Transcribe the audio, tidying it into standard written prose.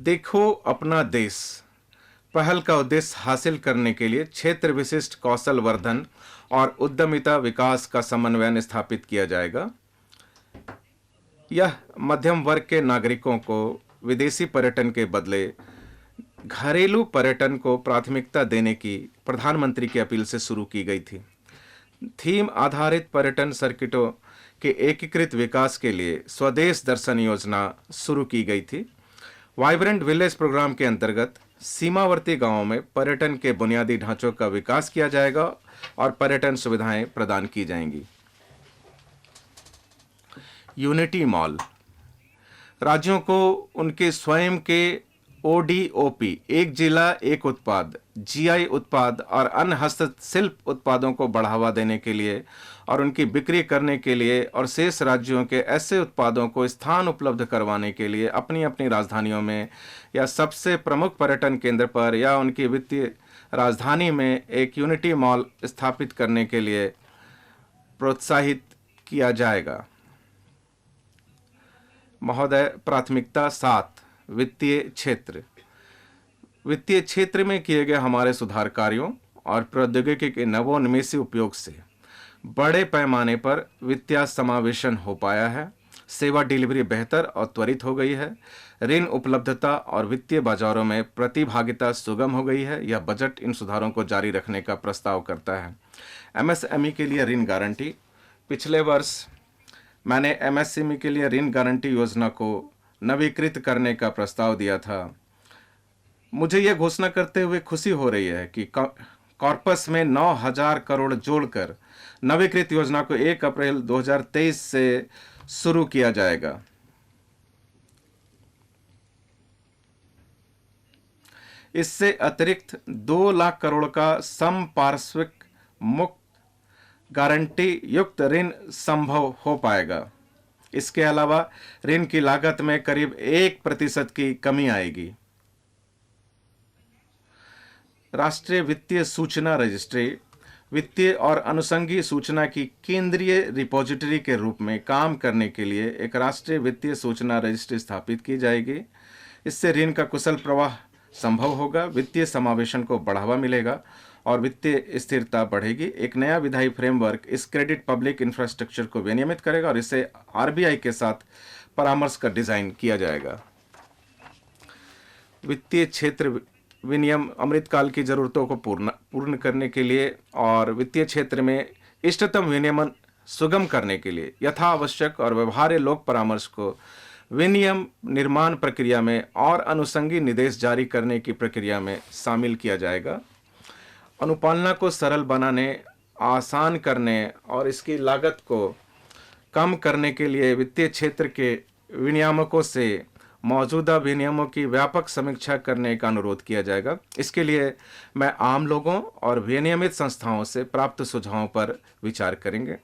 देखो अपना देश पहल का उद्देश्य हासिल करने के लिए क्षेत्र विशिष्ट कौशल वर्धन और उद्यमिता विकास का समन्वय स्थापित किया जाएगा। यह मध्यम वर्ग के नागरिकों को विदेशी पर्यटन के बदले घरेलू पर्यटन को प्राथमिकता देने की प्रधानमंत्री की अपील से शुरू की गई थी। थीम आधारित पर्यटन सर्किटों के एकीकृत विकास के लिए स्वदेश दर्शन योजना शुरू की गई थी। वाइब्रेंट विलेज प्रोग्राम के अंतर्गत सीमावर्ती गांवों में पर्यटन के बुनियादी ढांचों का विकास किया जाएगा और पर्यटन सुविधाएं प्रदान की जाएंगी। यूनिटी मॉल राज्यों को उनके स्वयं के ODOP एक जिला एक उत्पाद GI उत्पाद और अन्य हस्तशिल्प उत्पादों को बढ़ावा देने के लिए और उनकी बिक्री करने के लिए और शेष राज्यों के ऐसे उत्पादों को स्थान उपलब्ध करवाने के लिए अपनी अपनी राजधानियों में या सबसे प्रमुख पर्यटन केंद्र पर या उनकी वित्तीय राजधानी में एक यूनिटी मॉल स्थापित करने के लिए प्रोत्साहित किया जाएगा। महोदय, प्राथमिकता 7 वित्तीय क्षेत्र। वित्तीय क्षेत्र में किए गए हमारे सुधार कार्यों और प्रौद्योगिकी के नवोन्मेषी उपयोग से बड़े पैमाने पर वित्तीय समावेशन हो पाया है। सेवा डिलीवरी बेहतर और त्वरित हो गई है। ऋण उपलब्धता और वित्तीय बाजारों में प्रतिभागिता सुगम हो गई है। यह बजट इन सुधारों को जारी रखने का प्रस्ताव करता है। MSME के लिए ऋण गारंटी। पिछले वर्ष मैंने MSME के लिए ऋण गारंटी योजना को नवीकृत करने का प्रस्ताव दिया था। मुझे यह घोषणा करते हुए खुशी हो रही है कि कॉर्पस में 9,000 करोड़ जोड़कर नवीकृत योजना को 1 अप्रैल 2023 से शुरू किया जाएगा। इससे अतिरिक्त 2 लाख करोड़ का संपार्श्विक मुक्त गारंटी युक्त ऋण संभव हो पाएगा। इसके अलावा ऋण की लागत में करीब 1% की कमी आएगी। राष्ट्रीय वित्तीय सूचना रजिस्ट्री वित्तीय और अनुषंगी सूचना की केंद्रीय रिपोजिटरी के रूप में काम करने के लिए एक राष्ट्रीय वित्तीय सूचना रजिस्ट्री स्थापित की जाएगी। इससे ऋण का कुशल प्रवाह संभव होगा, वित्तीय समावेशन को बढ़ावा मिलेगा और वित्तीय स्थिरता बढ़ेगी। एक नया विधायी फ्रेमवर्क इस क्रेडिट पब्लिक इंफ्रास्ट्रक्चर को विनियमित करेगा और इसे RBI के साथ परामर्श का डिजाइन किया जाएगा। वित्तीय क्षेत्र विनियम अमृतकाल की जरूरतों को पूर्ण करने के लिए और वित्तीय क्षेत्र में इष्टतम विनियमन सुगम करने के लिए यथावश्यक और व्यवहार्य लोक परामर्श को विनियम निर्माण प्रक्रिया में और अनुषंगी निर्देश जारी करने की प्रक्रिया में शामिल किया जाएगा। अनुपालना को सरल बनाने, आसान करने और इसकी लागत को कम करने के लिए वित्तीय क्षेत्र के विनियामकों से मौजूदा विनियमों की व्यापक समीक्षा करने का अनुरोध किया जाएगा। इसके लिए मैं आम लोगों और विनियमित संस्थाओं से प्राप्त सुझावों पर विचार करेंगे।